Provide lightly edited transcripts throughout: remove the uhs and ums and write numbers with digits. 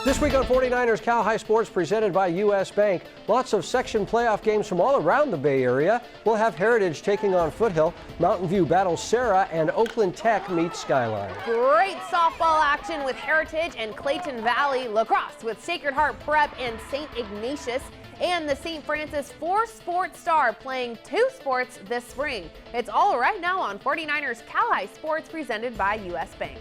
This week on 49ers Cal High Sports presented by U.S. Bank, lots of section playoff games from all around the Bay Area. We'll have Heritage taking on Foothill, Mountain View battles Sarah, and Oakland Tech meets Skyline. Great softball action with Heritage and Clayton Valley, lacrosse with Sacred Heart Prep and St. Ignatius, and the St. Francis 4-Sports Star playing 2 sports this spring. It's all right now on 49ers Cal High Sports presented by U.S. Bank.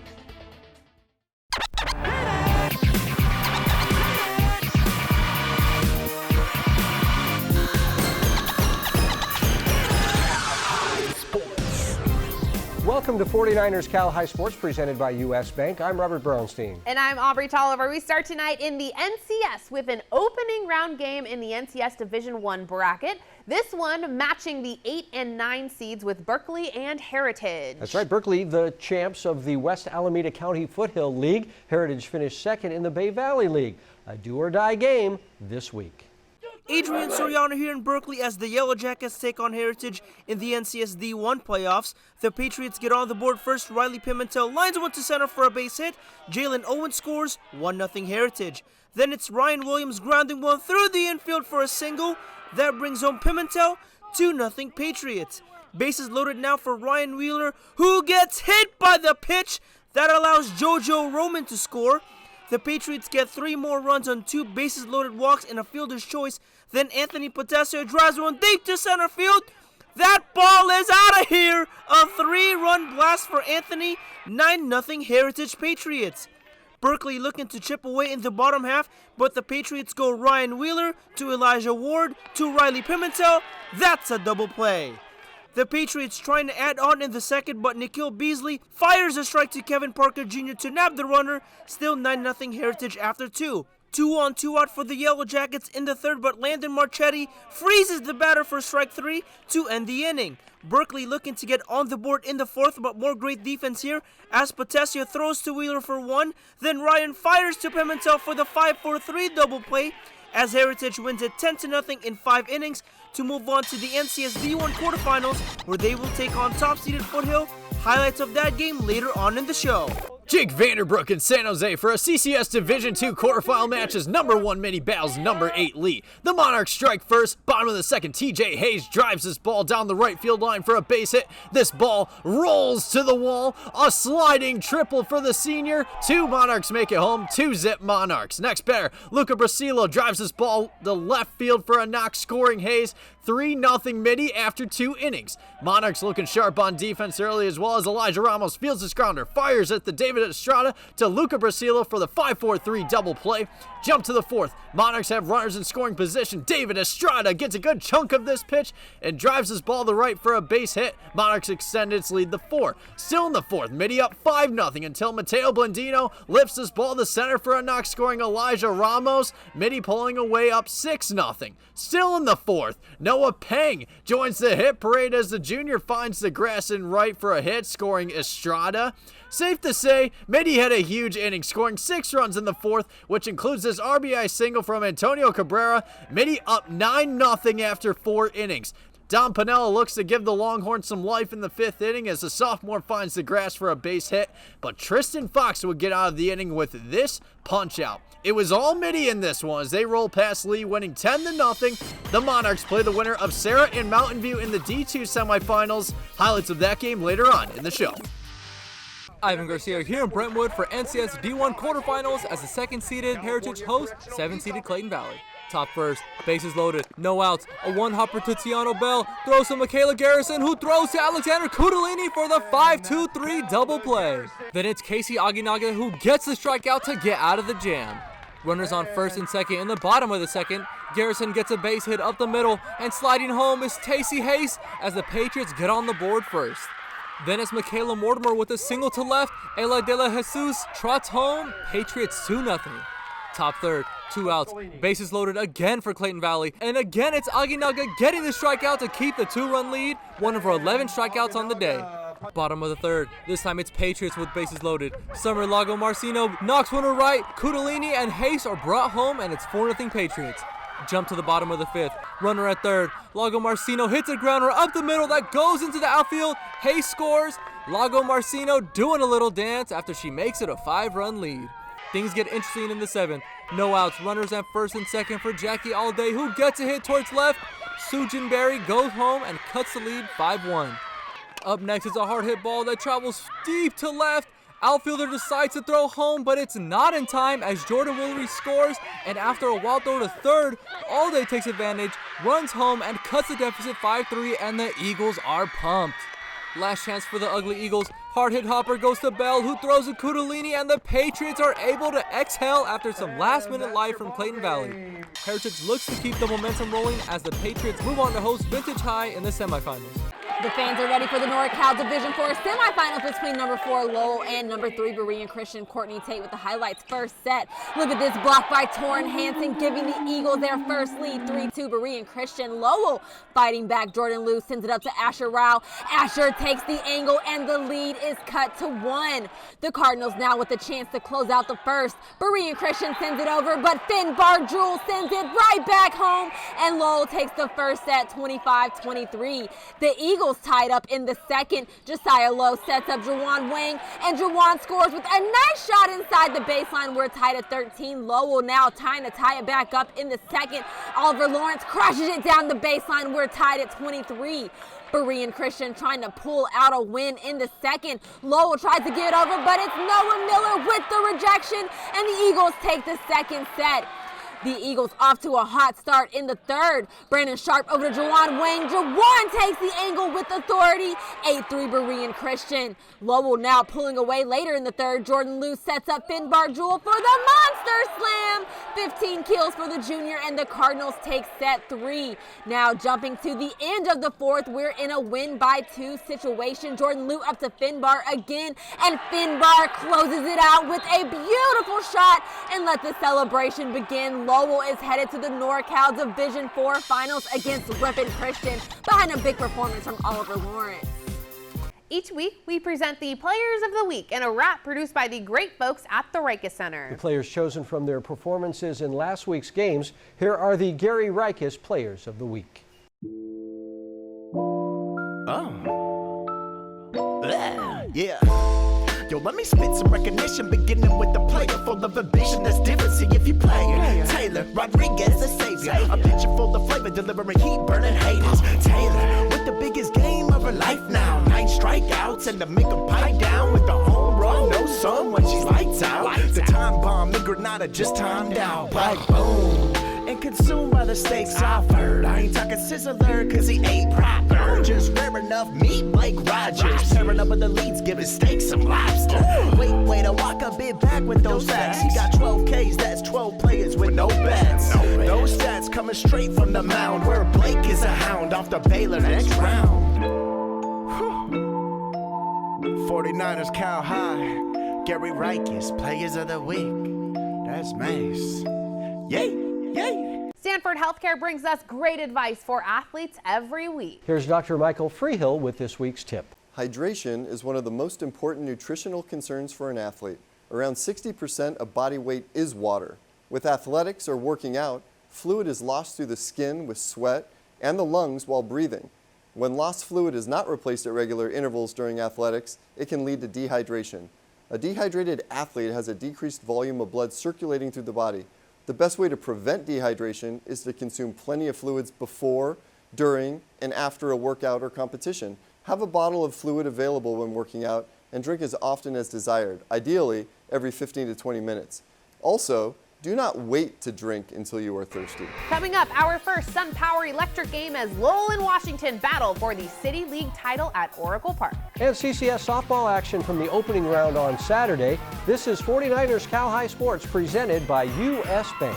Welcome to 49ers Cal High Sports presented by U.S. Bank. I'm Robert Brownstein. And I'm Aubrey Tolliver. We start tonight in the NCS with an opening round game in the NCS Division I bracket. This one matching the 8 and 9 seeds with Berkeley and Heritage. That's right, Berkeley, the champs of the West Alameda County Foothill League. Heritage finished second in the Bay Valley League. A do-or-die game this week. Adrian Soriano here in Berkeley as the Yellow Jackets take on Heritage in the NCS D1 playoffs. The Patriots get on the board first. Riley Pimentel lines one to center for a base hit. Jalen Owen scores 1-0 Heritage. Then it's Ryan Williams grounding one through the infield for a single. That brings home Pimentel, 2-0 Patriots. Bases loaded now for Ryan Wheeler, who gets hit by the pitch. That allows JoJo Roman to score. The Patriots get 3 more runs on 2 bases-loaded walks and a fielder's choice. Then Anthony Potasio drives one deep to center field. That ball is out of here. A 3-run blast for Anthony. 9-0 Heritage Patriots. Berkeley looking to chip away in the bottom half, but the Patriots go Ryan Wheeler to Elijah Ward to Riley Pimentel. That's a double play. The Patriots trying to add on in the second, but Nikhil Beasley fires a strike to Kevin Parker Jr. to nab the runner. Still 9-0 Heritage after 2. 2 on 2 out for the Yellow Jackets in the third, but Landon Marchetti freezes the batter for strike 3 to end the inning. Berkeley looking to get on the board in the fourth, but more great defense here as Potasio throws to Wheeler for 1. Then Ryan fires to Pimentel for the 5-4-3 double play as Heritage wins it 10-0 in 5 innings to move on to the NCS D1 quarterfinals where they will take on top-seeded Foothill. Highlights of that game later on in the show. Jake Vanderbrook in San Jose for a CCS Division II quarterfinal matches number 1 mini battles number 8 Lee. The Monarchs strike first, bottom of the second. TJ Hayes drives this ball down the right field line for a base hit. This ball rolls to the wall. A sliding triple for the senior. 2 Monarchs make it home. 2-zip Monarchs. Next batter, Luca Brasilo drives this ball to left field for a knock, scoring Hayes. 3-0 Midi after 2 innings. Monarchs looking sharp on defense early, as well as Elijah Ramos fields his grounder, fires at the David Estrada to Luca Brasilo for the 5-4-3 double play. Jump to the fourth. Monarchs have runners in scoring position. David Estrada gets a good chunk of this pitch and drives his ball to right for a base hit. Monarchs extend its lead to 4. Still in the fourth, Midi up 5-0 until Mateo Blandino lifts his ball to center for a knock, scoring Elijah Ramos. Midi pulling away up 6-0. Still in the fourth, Noah Peng joins the hit parade as the junior finds the grass in right for a hit, scoring Estrada. Safe to say, Midi had a huge inning, scoring 6 runs in the fourth, which includes this RBI single from Antonio Cabrera. Midi up 9-0 after 4 innings. Don Pinella looks to give the Longhorns some life in the 5th inning as the sophomore finds the grass for a base hit, but Tristan Fox would get out of the inning with this punch-out. It was all Midi in this one as they roll past Lee, winning 10-0. The Monarchs play the winner of Sarah and Mountain View in the D2 semifinals. Highlights of that game later on in the show. Ivan Garcia here in Brentwood for NCS D1 quarterfinals as the 2nd-seeded Heritage hosts 7th-seeded Clayton Valley. Top first, bases loaded, no outs, a 1-hopper to Tiano Bell, throws to Michaela Garrison, who throws to Alexander Kudalini for the 5-2-3 double play. Then it's Casey Aginaga who gets the strikeout to get out of the jam. Runners on first and second in the bottom of the second. Garrison gets a base hit up the middle, and sliding home is Tacey Hayes as the Patriots get on the board first. Then it's Michaela Mortimer with a single to left. Ela De La Jesus trots home. Patriots 2-0. Top third, 2 outs. Bases loaded again for Clayton Valley. And again, it's Aginaga getting the strikeout to keep the 2-run lead. One of her 11 strikeouts on the day. Bottom of the third. This time it's Patriots with bases loaded. Summer Lago Marcino knocks one to right. Kudalini and Hayes are brought home, and it's 4-0 Patriots. Jump to the bottom of the 5th. Runner at third. Lago Marcino hits a grounder up the middle that goes into the outfield. Hayes scores. Lago Marcino doing a little dance after she makes it a 5-run lead. Things get interesting in the 7th. No outs, runners at first and second for Jackie Alday, who gets a hit towards left. Sujin Berry goes home and cuts the lead 5-1. Up next is a hard hit ball that travels deep to left. Outfielder decides to throw home, but it's not in time as Jordan Willery scores, and after a wild throw to third, Alday takes advantage, runs home, and cuts the deficit 5-3, and the Eagles are pumped. Last chance for the ugly Eagles. Hard hit hopper goes to Bell, who throws a Kudalini, and the Patriots are able to exhale after some last-minute life from Clayton Valley. Heritage looks to keep the momentum rolling as the Patriots move on to host Vintage High in the semifinals. The fans are ready for the NorCal Division 4 semifinals between number 4 Lowell and number 3 Berean Christian. Courtney Tate with the highlights. First set. Look at this block by Torrin Hansen, giving the Eagles their first lead. 3-2 Berean Christian. Lowell fighting back. Jordan Liu sends it up to Asher Rao. Asher takes the angle and the lead is cut to 1. The Cardinals now with the chance to close out the first. Berean Christian sends it over, but Finn Barjul sends it right back home, and Lowell takes the first set 25-23. The Eagles tied up in the second. Josiah Lowe sets up Jawan Wang, and Jawan scores with a nice shot inside the baseline. We're tied at 13. Lowell now trying to tie it back up in the second. Oliver Lawrence crushes it down the baseline. We're tied at 23. Berean Christian trying to pull out a win in the second. Lowell tries to get over, but it's Noah Miller with the rejection, and the Eagles take the second set. The Eagles off to a hot start in the third. Brandon Sharp over to Jawan Wang. Jawan takes the angle with authority. 8-3 Berean Christian. Lowell now pulling away later in the third. Jordan Liu sets up Finn Barjul for the monster slam. 15 kills for the junior, and the Cardinals take set 3. Now jumping to the end of the fourth, we're in a win by 2 situation. Jordan Liu up to Finbar again, and Finbar closes it out with a beautiful shot and let the celebration begin. Lowell is headed to the NorCal Division 4 finals against Ripon Christian behind a big performance from Oliver Lawrence. Each week, we present the Players of the Week in a wrap produced by the great folks at the Rikus Center. The players chosen from their performances in last week's games. Here are the Gary Rikus Players of the Week. Yeah. Yo, let me spit some recognition, beginning with the player full of ambition that's different. See if you play it. Taylor Rodriguez, the savior. A pitcher full of flavor, delivering heat, burning haters. Taylor with the biggest game of her life now. 9 strikeouts and to make a pipe down with the home run. No sun when she's lights out. The time bomb in Granada just timed out. Like boom. And consumed by the steaks I've heard. I ain't talking Sizzler, cause he ain't proper. Just rare enough meat like Rogers. Tearing up with the leads, giving steaks some lobster. Wait, I walk a bit back with those facts. He got 12 Ks, that's 12 players with no bats. Those stats coming straight from the mound, where Blake is a hound off the Baylor next round. 49ers Cal High. Gary Rikus, Players of the Week. That's Mace. Yay! Yay! Stanford Healthcare brings us great advice for athletes every week. Here's Dr. Michael Freehill with this week's tip. Hydration is one of the most important nutritional concerns for an athlete. Around 60% of body weight is water. With athletics or working out, fluid is lost through the skin with sweat and the lungs while breathing. When lost fluid is not replaced at regular intervals during athletics, it can lead to dehydration. A dehydrated athlete has a decreased volume of blood circulating through the body. The best way to prevent dehydration is to consume plenty of fluids before, during, and after a workout or competition. Have a bottle of fluid available when working out and drink as often as desired, ideally every 15 to 20 minutes. Also, do not wait to drink until you are thirsty. Coming up, our first SunPower Electric game as Lowell and Washington battle for the City League title at Oracle Park. And CCS softball action from the opening round on Saturday. This is 49ers Cal High Sports presented by U.S. Bank.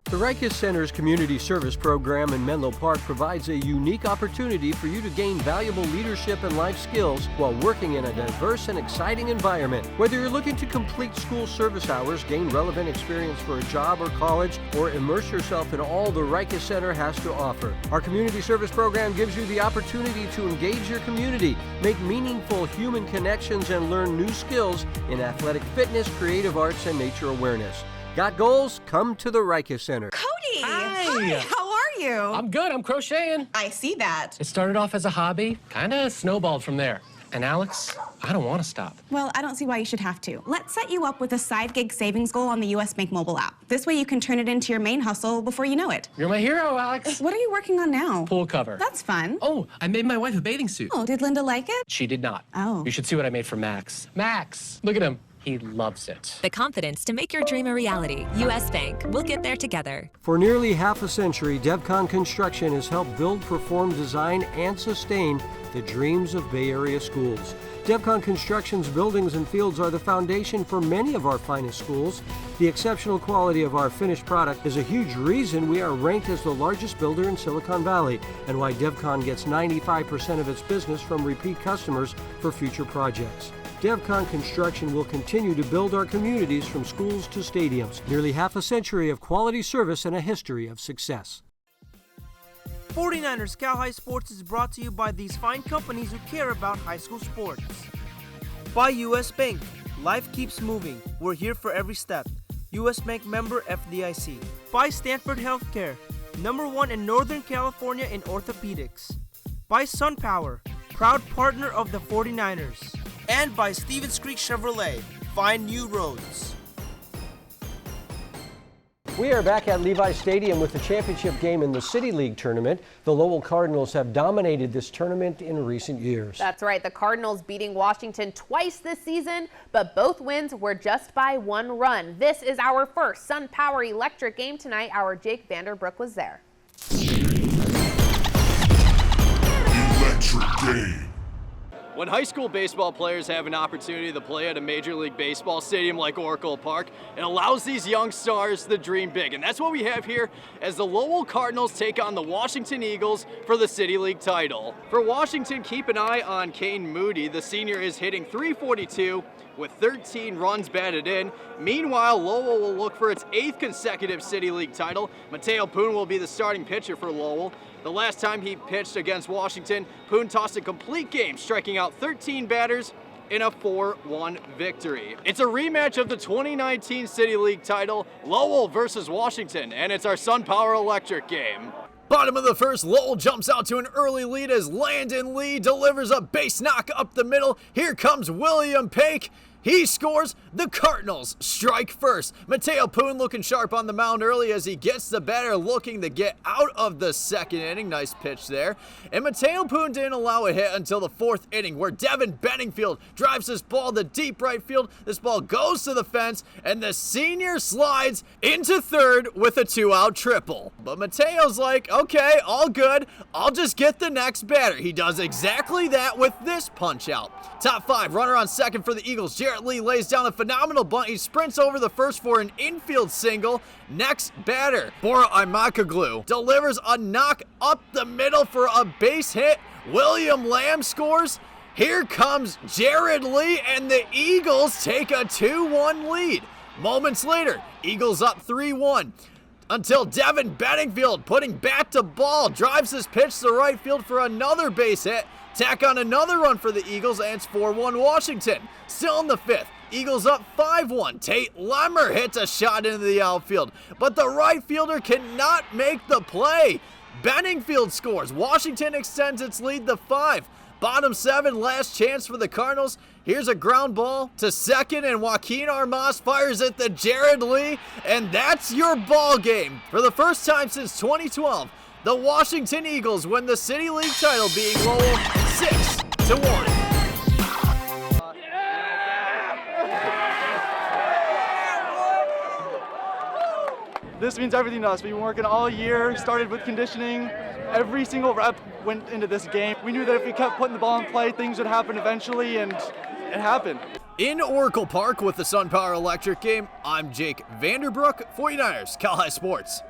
The Rikus Center's community service program in Menlo Park provides a unique opportunity for you to gain valuable leadership and life skills while working in a diverse and exciting environment. Whether you're looking to complete school service hours, gain relevant experience for a job or college, or immerse yourself in all the Rikus Center has to offer, our community service program gives you the opportunity to engage your community, make meaningful human connections, and learn new skills in athletic fitness, creative arts, and nature awareness. Got goals? Come to the Rikus Center. Cody! Hi! How are you? I'm good. I'm crocheting. I see that. It started off as a hobby, kind of snowballed from there. And Alex, I don't want to stop. Well, I don't see why you should have to. Let's set you up with a side gig savings goal on the US Bank mobile app. This way you can turn it into your main hustle before you know it. You're my hero, Alex. What are you working on now? Pool cover. That's fun. Oh, I made my wife a bathing suit. Oh, did Linda like it? She did not. Oh. You should see what I made for Max. Max, look at him. He loves it. The confidence to make your dream a reality. U.S. Bank. We'll get there together. For nearly half a century, DevCon Construction has helped build, perform, design, and sustain the dreams of Bay Area schools. DevCon Construction's buildings and fields are the foundation for many of our finest schools. The exceptional quality of our finished product is a huge reason we are ranked as the largest builder in Silicon Valley, and why DevCon gets 95% of its business from repeat customers for future projects. DevCon Construction will continue to build our communities from schools to stadiums. Nearly half a century of quality service and a history of success. 49ers Cal High Sports is brought to you by these fine companies who care about high school sports. By US Bank. Life keeps moving. We're here for every step. US Bank member FDIC. By Stanford Healthcare. #1 in Northern California in orthopedics. By SunPower. Proud partner of the 49ers. And by Stevens Creek Chevrolet. Find new roads. We are back at Levi Stadium with the championship game in the City League tournament. The Lowell Cardinals have dominated this tournament in recent years. That's right. The Cardinals beating Washington twice this season, but both wins were just by 1 run. This is our first SunPower Electric game tonight. Our Jake Vanderbrook was there. Electric game. When high school baseball players have an opportunity to play at a Major League Baseball stadium like Oracle Park, it allows these young stars to dream big. And that's what we have here as the Lowell Cardinals take on the Washington Eagles for the City League title. For Washington, keep an eye on Kane Moody. The senior is hitting .342 with 13 runs batted in. Meanwhile, Lowell will look for its 8th consecutive City League title. Mateo Poon will be the starting pitcher for Lowell. The last time he pitched against Washington, Poon tossed a complete game, striking out 13 batters in a 4-1 victory. It's a rematch of the 2019 City League title, Lowell versus Washington, and it's our SunPower Electric game. Bottom of the first, Lowell jumps out to an early lead as Landon Lee delivers a base knock up the middle. Here comes William Pake. He scores. The Cardinals strike first. Mateo Poon looking sharp on the mound early as he gets the batter looking to get out of the second inning. Nice pitch there. And Mateo Poon didn't allow a hit until the 4th inning, where Devin Benningfield drives this ball to deep right field. This ball goes to the fence, and the senior slides into third with a 2-out triple. But Mateo's like, okay, all good. I'll just get the next batter. He does exactly that with this punch out. Top 5, runner on second for the Eagles. Jarrett Lee lays down a phenomenal bunt. He sprints over the first for an infield single. Next batter, Bora Imakaglu delivers a knock up the middle for a base hit. William Lamb scores. Here comes Jared Lee, and the Eagles take a 2-1 lead. Moments later, Eagles up 3-1. Until Devin Benningfield, putting bat to ball, drives this pitch to right field for another base hit. Tack on another run for the Eagles, and it's 4-1 Washington. Still in the 5th, Eagles up 5-1. Tate Lemmer hits a shot into the outfield, but the right fielder cannot make the play. Benningfield scores. Washington extends its lead to 5. Bottom 7, last chance for the Cardinals. Here's a ground ball to second, and Joaquin Armas fires it to Jared Lee, and that's your ball game. For the first time since 2012, the Washington Eagles win the City League title, beating Lowell 6-1. This means everything to us. We've been working all year, started with conditioning. Every single rep went into this game. We knew that if we kept putting the ball in play, things would happen eventually, and it happened. In Oracle Park with the SunPower Electric game, I'm Jake Vanderbrook, 49ers Cal High Sports.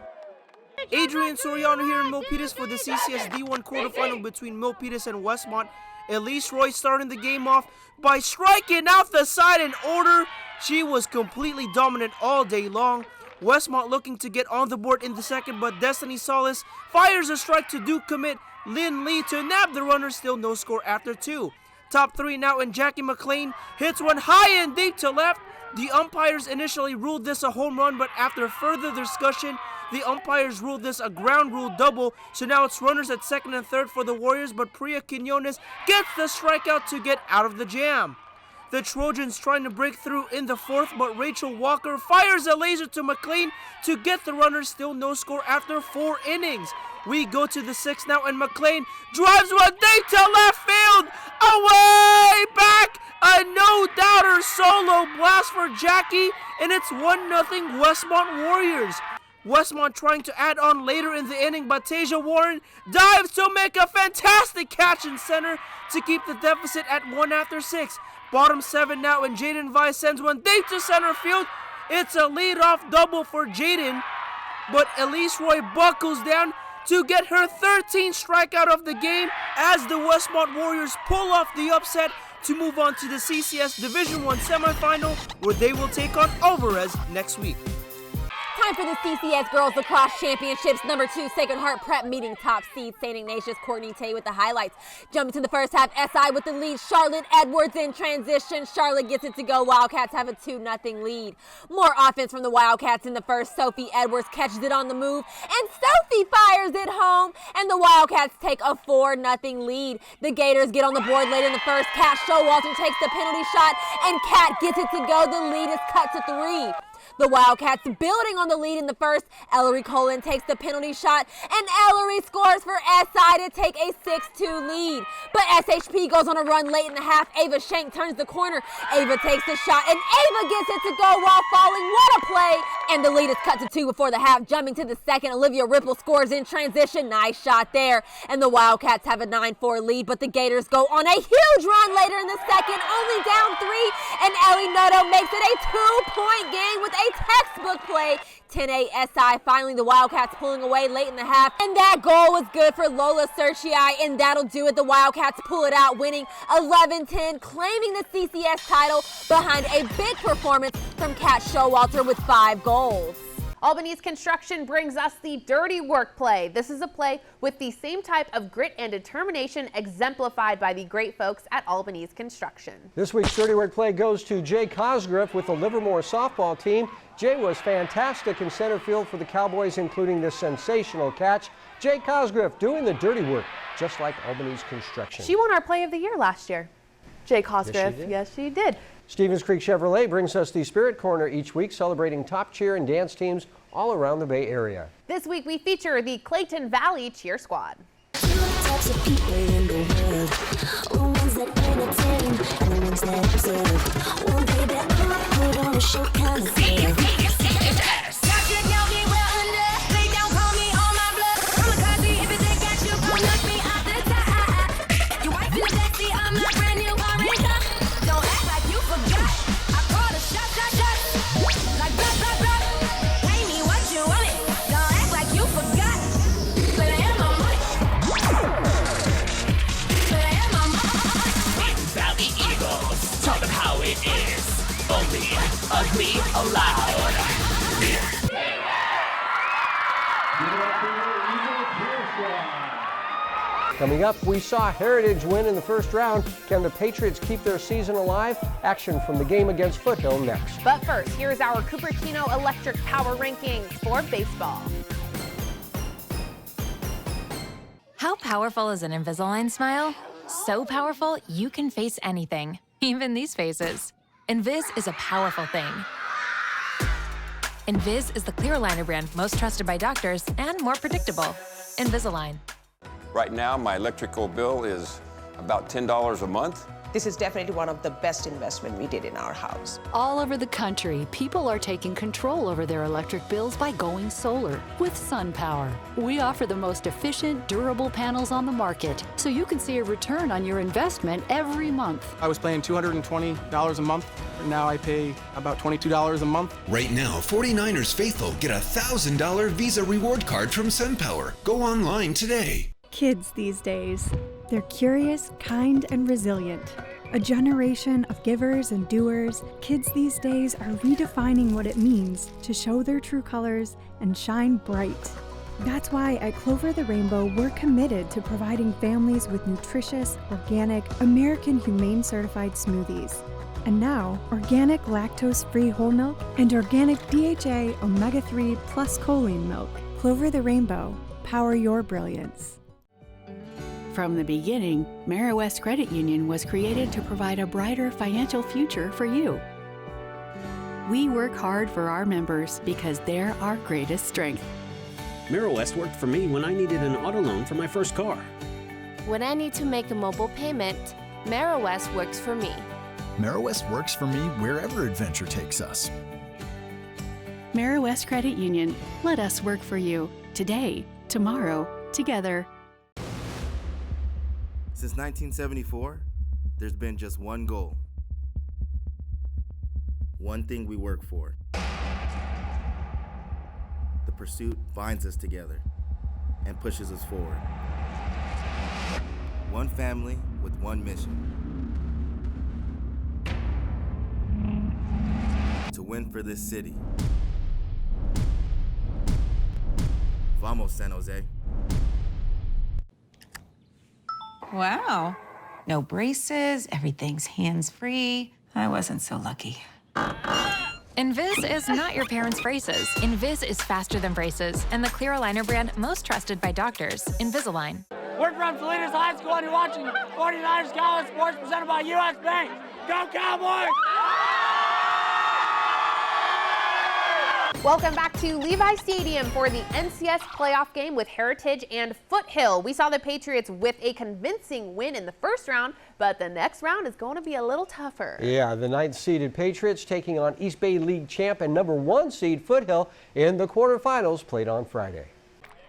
Adrian Soriano here in Milpitas for the CCS D1 quarterfinal between Milpitas and Westmont. Elise Roy starting the game off by striking out the side in order. She was completely dominant all day long. Westmont looking to get on the board in the second, but Destiny Solis fires a strike to Duke commit Lynn Lee to nab the runner, still no score after 2. Top 3 now, and Jackie McLean hits one high and deep to left. The umpires initially ruled this a home run, but after further discussion, the umpires ruled this a ground rule double, so now it's runners at second and third for the Warriors, but Priya Quinones gets the strikeout to get out of the jam. The Trojans trying to break through in the fourth, but Rachel Walker fires a laser to McLean to get the runner, still no score after 4 innings. We go to the 6th now, and McLean drives one deep to left field, away back, a no-doubter solo blast for Jackie, and it's 1-0 Westmont Warriors. Westmont trying to add on later in the inning, but Tasia Warren dives to make a fantastic catch in center to keep the deficit at 1 after 6. Bottom 7 now, and Jaden Vice sends one deep to center field. It's a leadoff double for Jaden, but Elise Roy buckles down to get her 13th strikeout of the game as the Westmont Warriors pull off the upset to move on to the CCS Division I semifinal, where they will take on Alvarez next week. Time for the CCS Girls Lacrosse Championships. Number 2, Sacred Heart Prep meeting top seed St. Ignatius. Courtney Tate with the highlights. Jumping to the first half, SI with the lead. Charlotte Edwards in transition. Charlotte gets it to go. Wildcats have a 2-0 lead. More offense from the Wildcats in the first. Sophie Edwards catches it on the move, and Sophie fires it home, and the Wildcats take a 4-0 lead. The Gators get on the board late in the first. Kat Showalter takes the penalty shot, and Kat gets it to go. The lead is cut to 3. The Wildcats building on the lead in the first. Ellery Colin takes the penalty shot, and Ellery scores for SI to take a 6-2 lead. But SHP goes on a run late in the half. Ava Shank turns the corner. Ava takes the shot, and Ava gets it to go while falling. What a play! And the lead is cut to 2 before the half. Jumping to the second, Olivia Ripple scores in transition. Nice shot there. And the Wildcats have a 9-4 lead, but the Gators go on a huge run later in the second, only down 3, and Ellie Noto makes it a 2-point game with a textbook play. 10-8 SI. Finally, the Wildcats pulling away late in the half, and that goal was good for Lola Cerci, and that'll do it. The Wildcats pull it out, winning 11-10, claiming the CCS title behind a big performance from Kat Showalter with 5 goals. Albany's Construction brings us the dirty work play. This is a play with the same type of grit and determination exemplified by the great folks at Albany's Construction. This week's dirty work play goes to Jay Cosgriff with the Livermore softball team. Jay was fantastic in center field for the Cowboys, including this sensational catch. Jay Cosgriff doing the dirty work, just like Albany's Construction. She won our play of the year last year. Jay Cosgriff. Yes, she did. Stevens Creek Chevrolet brings us the Spirit Corner each week, celebrating top cheer and dance teams all around the Bay Area. This week we feature the Clayton Valley Cheer Squad. Two types of people in the world, the ones that entertain and the ones that observe. One day that I put on a show kind of thing. Ugly allowed. Coming up, we saw Heritage win in the first round. Can the Patriots keep their season alive? Action from the game against Foothill next. But first, here's our Cupertino Electric Power Rankings for baseball. How powerful is an Invisalign smile? So powerful, you can face anything, even these faces. Invis is a powerful thing. Invis is the clear aligner brand most trusted by doctors and more predictable. Invisalign. Right now, my electrical bill is about $10 a month. This is definitely one of the best investment we did in our house. All over the country, people are taking control over their electric bills by going solar with SunPower. We offer the most efficient, durable panels on the market, so you can see a return on your investment every month. I was paying $220 a month. Now I pay about $22 a month. Right now, 49ers faithful get a $1,000 Visa reward card from SunPower. Go online today. Kids these days, they're curious, kind, and resilient. A generation of givers and doers, kids these days are redefining what it means to show their true colors and shine bright. That's why at Clover the Rainbow, we're committed to providing families with nutritious, organic, American Humane certified smoothies. And now, organic lactose-free whole milk and organic DHA omega-3 plus choline milk. Clover the Rainbow, power your brilliance. From the beginning, AmeriWest Credit Union was created to provide a brighter financial future for you. We work hard for our members because they're our greatest strength. AmeriWest worked for me when I needed an auto loan for my first car. When I need to make a mobile payment, AmeriWest works for me. AmeriWest works for me wherever adventure takes us. AmeriWest Credit Union. Let us work for you. Today, tomorrow, together. Since 1974, there's been just one goal. One thing we work for. The pursuit binds us together and pushes us forward. One family with one mission. To win for this city. Vamos, San Jose. Wow. No braces, everything's hands-free. I wasn't so lucky. Invis is not your parents' braces. Invis is faster than braces and the clear aligner brand most trusted by doctors, Invisalign. We're from Salinas High School and you're watching 49ers College Sports presented by U.S. Bank. Go Cowboys! Welcome back to Levi Stadium for the NCS playoff game with Heritage and Foothill. We saw the Patriots with a convincing win in the first round, but the next round is going to be a little tougher. Yeah, the 9th-seeded Patriots taking on East Bay League champ and number 1 seed Foothill in the quarterfinals played on Friday.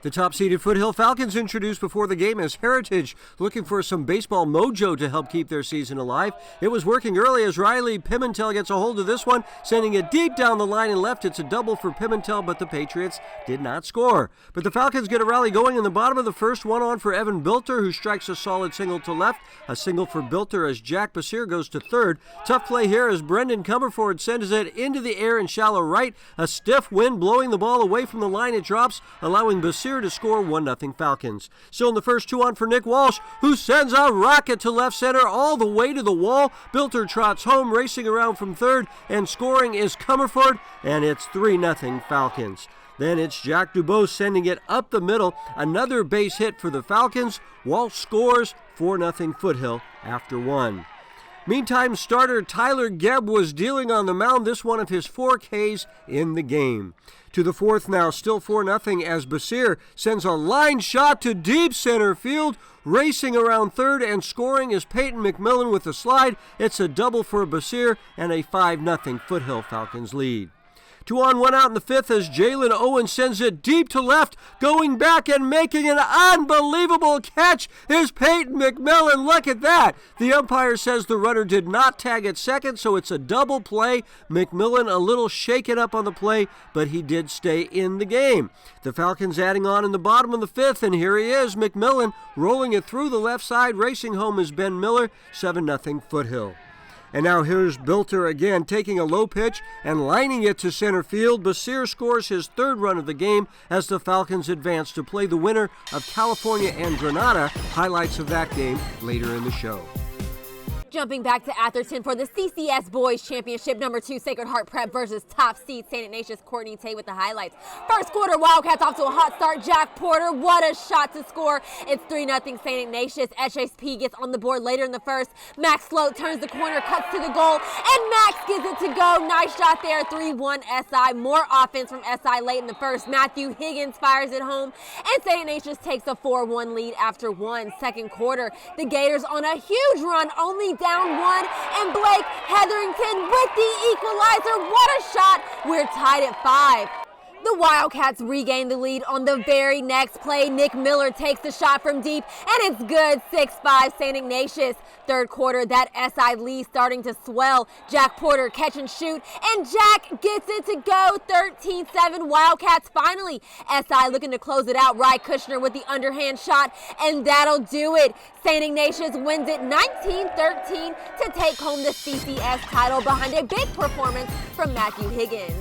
The top-seeded Foothill Falcons introduced before the game as Heritage, looking for some baseball mojo to help keep their season alive. It was working early as Riley Pimentel gets a hold of this one, sending it deep down the line and left. It's a double for Pimentel, but the Patriots did not score. But the Falcons get a rally going in the bottom of the first, one on for Evan Bilter, who strikes a solid single to left. A single for Bilter as Jack Basir goes to third. Tough play here as Brendan Comerford sends it into the air in shallow right. A stiff wind blowing the ball away from the line. It drops, allowing Basir to score 1-0 Falcons. Still in the first, 2 on for Nick Walsh, who sends a rocket to left center all the way to the wall. Bilter trots home, racing around from third, and scoring is Comerford, and it's 3-0 Falcons. Then it's Jack Dubose sending it up the middle. Another base hit for the Falcons. Walsh scores 4-0 Foothill after 1. Meantime, starter Tyler Gebb was dealing on the mound, this one of his 4 Ks in the game. To the fourth now, still 4-0 as Basir sends a line shot to deep center field. Racing around third and scoring is Peyton McMillan with a slide. It's a double for Basir and a 5-0 Foothill Falcons lead. 2 on, 1 out in the fifth as Jalen Owen sends it deep to left. Going back and making an unbelievable catch is Peyton McMillan. Look at that. The umpire says the runner did not tag at second, so it's a double play. McMillan a little shaken up on the play, but he did stay in the game. The Falcons adding on in the bottom of the fifth, and here he is, McMillan, rolling it through the left side. Racing home is Ben Miller, 7-0 Foothill. And now here's Bilter again, taking a low pitch and lining it to center field. Basir scores his 3rd run of the game as the Falcons advance to play the winner of California and Granada. Highlights of that game later in the show. Jumping back to Atherton for the CCS Boys Championship, number 2 Sacred Heart Prep versus top seed St. Ignatius. Courtney Tate with the highlights. First quarter, Wildcats off to a hot start. Jack Porter, what a shot to score. It's 3-0 St. Ignatius. HSP gets on the board later in the first. Max Float turns the corner, cuts to the goal, and Max gives it to go. Nice shot there, 3-1 SI. More offense from SI late in the first. Matthew Higgins fires it home, and St. Ignatius takes a 4-1 lead after 1 second quarter. The Gators on a huge run, only down one, and Blake Hetherington with the equalizer. What a shot. We're tied at 5. The Wildcats regain the lead on the very next play. Nick Miller takes the shot from deep, and it's good. 6-5 St. Ignatius. Third quarter, that SI lead starting to swell. Jack Porter catch and shoot, and Jack gets it to go. 13-7 Wildcats finally. SI looking to close it out. Rye Kushner with the underhand shot, and that'll do it. St. Ignatius wins it 19-13 to take home the CCS title behind a big performance from Matthew Higgins.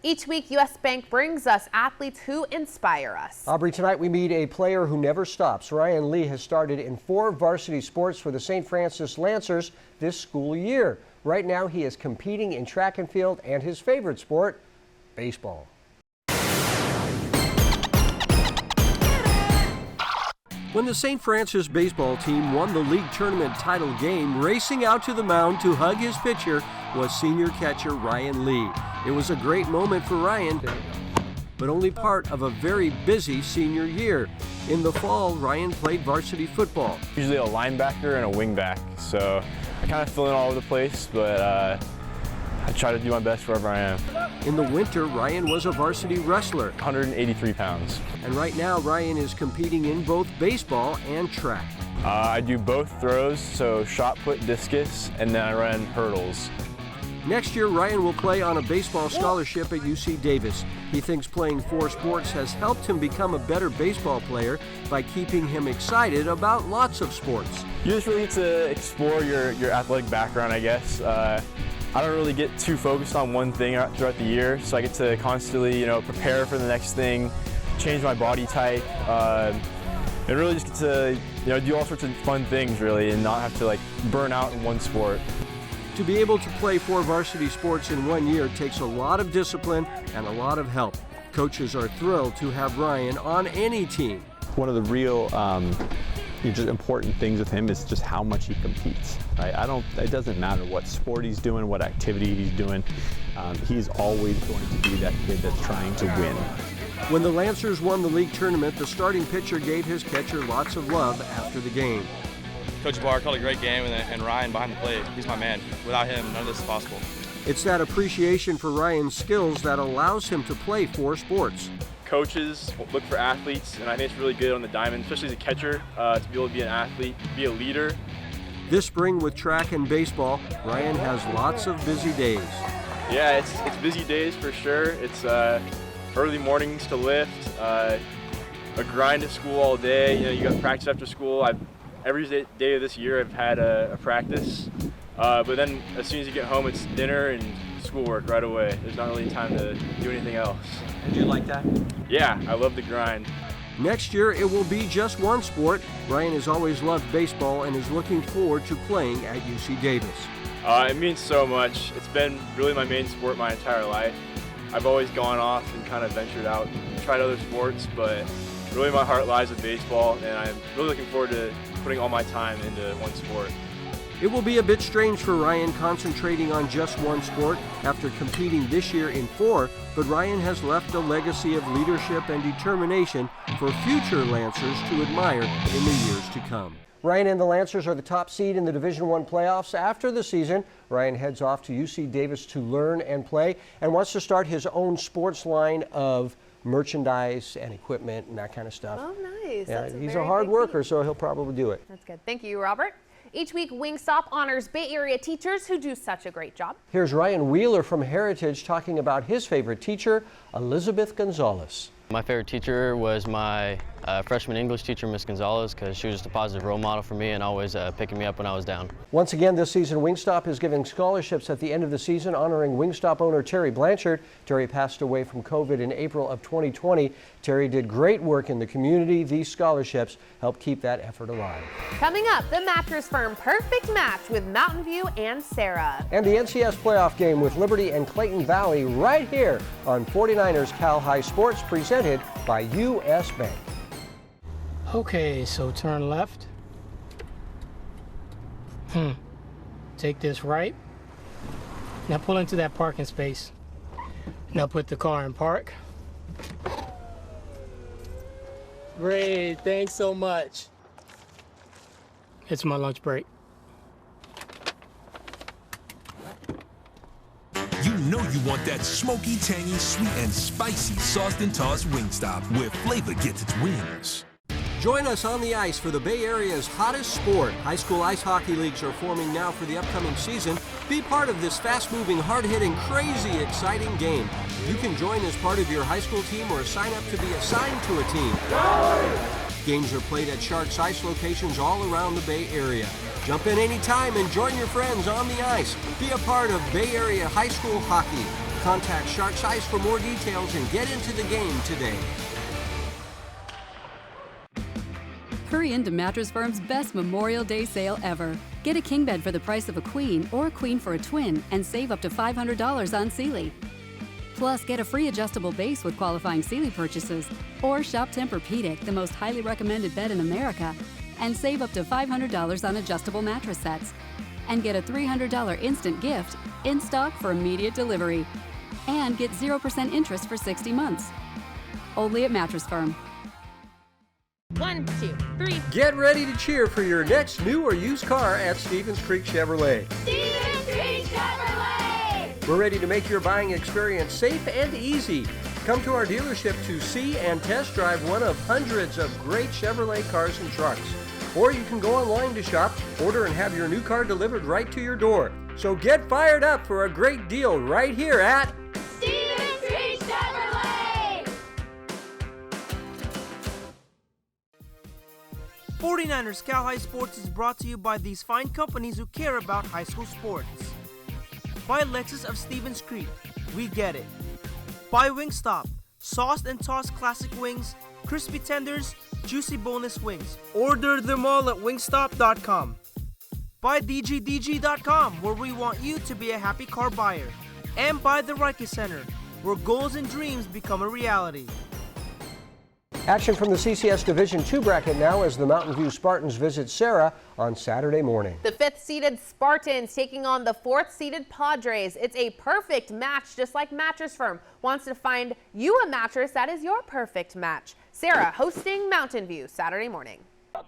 Each week, U.S. Bank brings us athletes who inspire us. Aubrey, tonight we meet a player who never stops. Ryan Lee has started in 4 varsity sports for the St. Francis Lancers this school year. Right now, he is competing in track and field and his favorite sport, baseball. When the St. Francis baseball team won the league tournament title game, racing out to the mound to hug his pitcher was senior catcher Ryan Lee. It was a great moment for Ryan, but only part of a very busy senior year. In the fall, Ryan played varsity football. Usually a linebacker and a wingback, so I kind of fill in all over the place, but I try to do my best wherever I am. In the winter, Ryan was a varsity wrestler. 183 pounds. And right now, Ryan is competing in both baseball and track. I do both throws, so shot put, discus, and then I run hurdles. Next year, Ryan will play on a baseball scholarship at UC Davis. He thinks playing 4 sports has helped him become a better baseball player by keeping him excited about lots of sports. You just really get to explore your athletic background, I guess. I don't really get too focused on one thing throughout the year, so I get to constantly, prepare for the next thing, change my body type, and really just get to, do all sorts of fun things, really, and not have to, burn out in one sport. To be able to play 4 varsity sports in 1 year takes a lot of discipline and a lot of help. Coaches are thrilled to have Ryan on any team. One of the real just important things with him is just how much he competes. Right? It doesn't matter what sport he's doing, what activity he's doing. He's always going to be that kid that's trying to win. When the Lancers won the league tournament, the starting pitcher gave his catcher lots of love after the game. Coach Barr called a great game, and Ryan behind the plate, he's my man. Without him, none of this is possible. It's that appreciation for Ryan's skills that allows him to play 4 sports. Coaches look for athletes, and I think it's really good on the diamond, especially as a catcher, to be able to be an athlete, be a leader. This spring with track and baseball, Ryan has lots of busy days. Yeah, it's busy days for sure. It's early mornings to lift, a grind at school all day. You got practice after school. Every day of this year I've had a practice, but then as soon as you get home it's dinner and schoolwork right away. There's not really time to do anything else. And do you like that? Yeah, I love the grind. Next year it will be just 1 sport. Ryan has always loved baseball and is looking forward to playing at UC Davis. It means so much. It's been really my main sport my entire life. I've always gone off and kind of ventured out and tried other sports, but really my heart lies with baseball, and I'm really looking forward to putting all my time into 1 sport. It will be a bit strange for Ryan concentrating on just 1 sport after competing this year in 4, but Ryan has left a legacy of leadership and determination for future Lancers to admire in the years to come. Ryan and the Lancers are the top seed in the Division I playoffs. After the season, Ryan heads off to UC Davis to learn and play and wants to start his own sports line of merchandise and equipment and that kind of stuff. Oh, nice. Yeah, he's a hard worker, so he'll probably do it. That's good. Thank you, Robert. Each week, Wingstop honors Bay Area teachers who do such a great job. Here's Ryan Wheeler from Heritage talking about his favorite teacher, Elizabeth Gonzalez. My favorite teacher was my freshman English teacher, Miss Gonzalez, because she was just a positive role model for me and always picking me up when I was down. Once again this season, Wingstop is giving scholarships at the end of the season, honoring Wingstop owner Terry Blanchard. Terry passed away from COVID in April of 2020. Terry did great work in the community. These scholarships help keep that effort alive. Coming up, the Mattress Firm Perfect Match with Mountain View and Sarah. And the NCS playoff game with Liberty and Clayton Valley right here on 49ers Cal High Sports, presented by U.S. Bank. Okay, so turn left. Take this right. Now pull into that parking space. Now put the car in park. Great, thanks so much. It's my lunch break. know you want that smoky, tangy, sweet, and spicy sauced and tossed Wingstop, where flavor gets its wings. Join us on the ice for the Bay Area's hottest sport. High school ice hockey leagues are forming now for the upcoming season. Be part of this fast-moving, hard-hitting, crazy, exciting game. You can join as part of your high school team or sign up to be assigned to a team. Games are played at Sharks Ice locations all around the Bay Area. Jump in anytime and join your friends on the ice. Be a part of Bay Area high school hockey. Contact Sharks Ice for more details and get into the game today. Hurry into Mattress Firm's best Memorial Day sale ever. Get a king bed for the price of a queen or a queen for a twin and save up to $500 on Sealy. Plus, get a free adjustable base with qualifying Sealy purchases, or shop Tempur-Pedic, the most highly recommended bed in America, and save up to $500 on adjustable mattress sets. And get a $300 instant gift in stock for immediate delivery. And get 0% interest for 60 months. Only at Mattress Firm. 1, 2, 3. Get ready to cheer for your next new or used car at Stevens Creek Chevrolet. Stevens Creek Chevrolet! We're ready to make your buying experience safe and easy. Come to our dealership to see and test drive one of hundreds of great Chevrolet cars and trucks. Or you can go online to shop, order, and have your new car delivered right to your door. So get fired up for a great deal right here at Stevens Creek Chevrolet! 49ers Cal High Sports is brought to you by these fine companies who care about high school sports. By Lexus of Stevens Creek, we get it. By Wingstop, sauced and tossed classic wings, crispy tenders, juicy boneless wings. Order them all at wingstop.com. By DGDG.com, where we want you to be a happy car buyer. And by the Reiki Center, where goals and dreams become a reality. Action from the CCS Division II bracket now as the Mountain View Spartans visit Serra on Saturday morning. The 5th-seeded Spartans taking on the 4th-seeded Padres. It's a perfect match, just like Mattress Firm wants to find you a mattress that is your perfect match. Serra hosting Mountain View Saturday morning.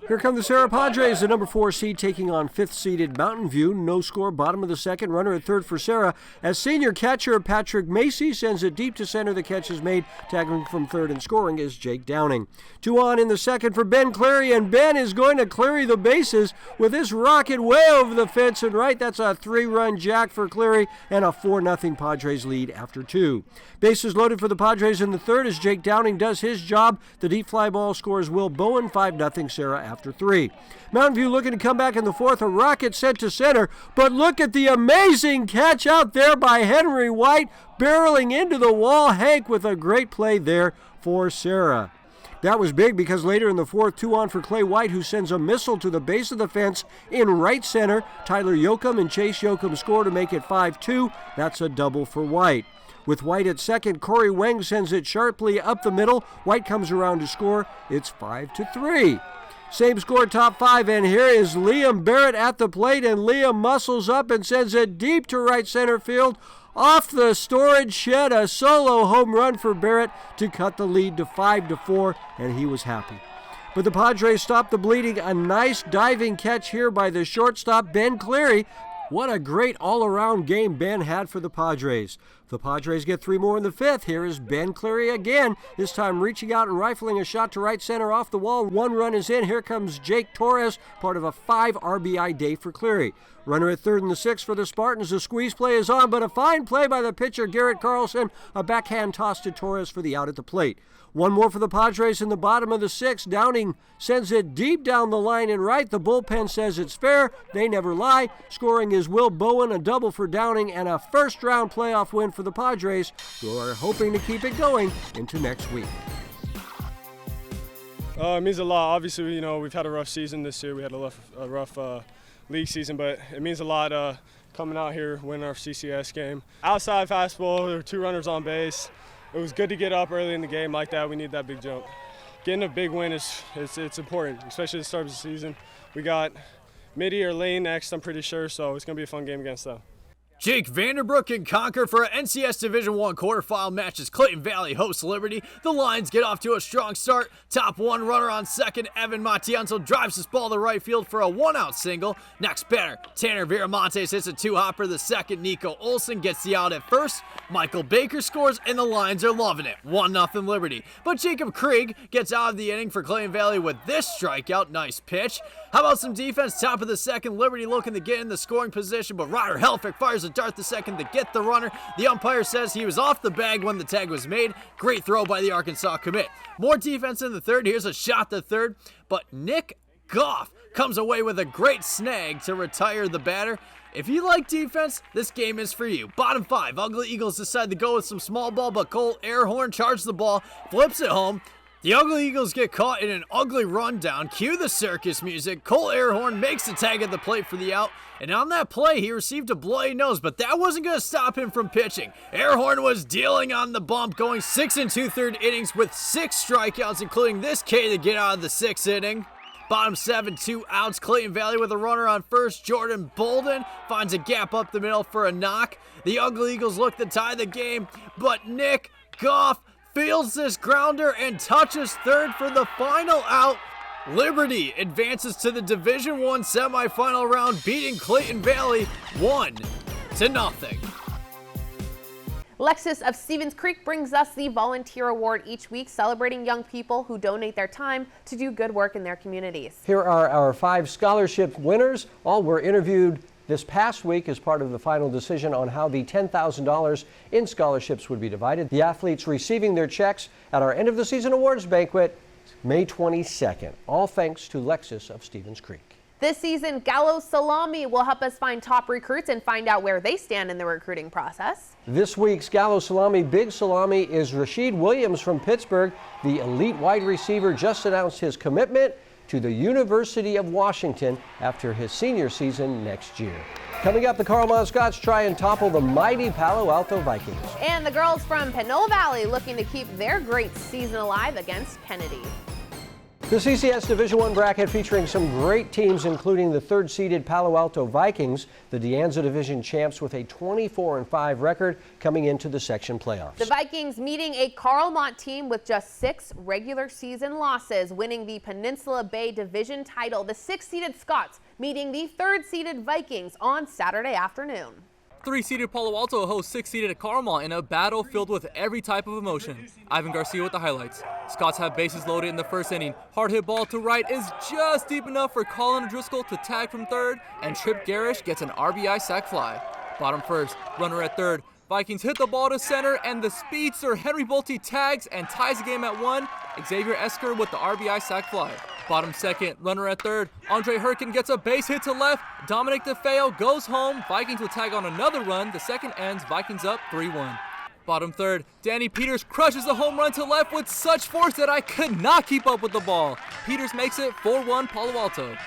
Here come the Serra Padres, the number 4 seed taking on 5th-seeded Mountain View. No score, bottom of the second, runner at third for Serra. As senior catcher Patrick Macy sends it deep to center, the catch is made. Tagging from third and scoring is Jake Downing. 2 on in the second for Ben Cleary, and Ben is going to clear the bases with this rocket way over the fence and right. That's a 3-run jack for Cleary and a 4-0 Padres lead after 2. Bases loaded for the Padres in the third as Jake Downing does his job. The deep fly ball scores Will Bowen, 5-0 Serra after 3. Mountain View looking to come back in the fourth. A rocket sent to center, but look at the amazing catch out there by Henry White, barreling into the wall. Hank with a great play there for Serra. That was big because later in the fourth, 2 on for Clay White, who sends a missile to the base of the fence in right center. Tyler Yoakum and Chase Yoakum score to make it 5-2. That's a double for White. With White at second, Corey Weng sends it sharply up the middle. White comes around to score. It's 5-3. Same score, top 5, and here is Liam Barrett at the plate, and Liam muscles up and sends it deep to right center field. Off the storage shed, a solo home run for Barrett to cut the lead to 5-4, and he was happy. But the Padres stopped the bleeding. A nice diving catch here by the shortstop, Ben Cleary. What a great all-around game Ben had for the Padres. The Padres get 3 more in the 5th. Here is Ben Cleary again, this time reaching out and rifling a shot to right center off the wall. 1 run is in. Here comes Jake Torres, part of a 5 RBI day for Cleary. Runner at third in the 6th for the Spartans. The squeeze play is on, but a fine play by the pitcher, Garrett Carlson. A backhand toss to Torres for the out at the plate. 1 more for the Padres in the bottom of the 6th. Downing sends it deep down the line and right. The bullpen says it's fair. They never lie. Scoring is Will Bowen, a double for Downing, and a first-round playoff win for the Padres, who are hoping to keep it going into next week. It means a lot. Obviously, you know, we've had a rough season this year. We had a rough league season, but it means a lot coming out here, winning our CCS game. Outside fastball, there were 2 runners on base. It was good to get up early in the game like that. We need that big jump. Getting a big win it's important, especially at the start of the season. We got Mitty or Lane next, I'm pretty sure, so it's going to be a fun game against them. Jake Vanderbrook in Concord for an NCS Division I quarterfinal match as Clayton Valley hosts Liberty. The Lions get off to a strong start. Top one runner on second, Evan Matienzo drives this ball to right field for a one-out single. Next batter, Tanner Viramontes hits a two-hopper. The second, Nico Olsen gets the out at first. Michael Baker scores, and the Lions are loving it. 1-0 Liberty. But Jacob Krieg gets out of the inning for Clayton Valley with this strikeout. Nice pitch. How about some defense? Top of the second, Liberty looking to get in the scoring position, but Ryder Helfrich fires a dart the second to get the runner. The umpire says he was off the bag when the tag was made. Great throw by the Arkansas commit. More defense in the third. Here's a shot to third, but Nick Goff comes away with a great snag to retire the batter. If you like defense, this game is for you. Bottom five, Ugly Eagles decide to go with some small ball, but Cole Airhorn charges the ball, flips it home. The Ugly Eagles get caught in an ugly rundown. Cue the circus music. Cole Airhorn makes the tag at the plate for the out, and on that play, he received a bloody nose, but that wasn't going to stop him from pitching. Airhorn was dealing on the bump, going 6 2/3 innings with 6 strikeouts, including this K to get out of the 6th inning. Bottom 7, 2 outs. Clayton Valley with a runner on first. Jordan Bolden finds a gap up the middle for a knock. The Ugly Eagles look to tie the game, but Nick Goff fields this grounder and touches third for the final out. Liberty advances to the Division I semifinal round, beating Clayton Valley 1-0. Lexus of Stevens Creek brings us the Volunteer Award each week, celebrating young people who donate their time to do good work in their communities. Here are our 5 scholarship winners. All were interviewed this past week as part of the final decision on how the $10,000 in scholarships would be divided. The athletes receiving their checks at our end of the season awards banquet May 22nd. All thanks to Lexus of Stevens Creek. This season, Gallo Salami will help us find top recruits and find out where they stand in the recruiting process. This week's Gallo Salami Big Salami is Rashid Williams from Pittsburgh. The elite wide receiver just announced his commitment to the University of Washington after his senior season next year. Coming up, the Carlmont Scots try and topple the mighty Palo Alto Vikings. And the girls from Panola Valley looking to keep their great season alive against Kennedy. The CCS Division I bracket featuring some great teams, including the third-seeded Palo Alto Vikings, the De Anza Division champs with a 24-5 record coming into the section playoffs. The Vikings meeting a Carlmont team with just 6 regular season losses, winning the Peninsula Bay Division title. The 6th-seeded Scots meeting the 3rd-seeded Vikings on Saturday afternoon. 3-seeded Palo Alto hosts 6-seeded Carmel in a battle filled with every type of emotion. Ivan Garcia with the highlights. Scots have bases loaded in the first inning. Hard hit ball to right is just deep enough for Colin Driscoll to tag from third, and Trip Garish gets an RBI sac fly. Bottom first, runner at third. Vikings hit the ball to center, and the speedster Henry Bolte tags and ties the game at 1. Xavier Esker with the RBI sac fly. Bottom second, runner at third. Andre Herkin gets a base hit to left. Dominic DeFeo goes home. Vikings will tag on another run. The second ends. Vikings up 3-1. Bottom third, Danny Peters crushes the home run to left with such force that I could not keep up with the ball. Peters makes it 4-1 Palo Alto.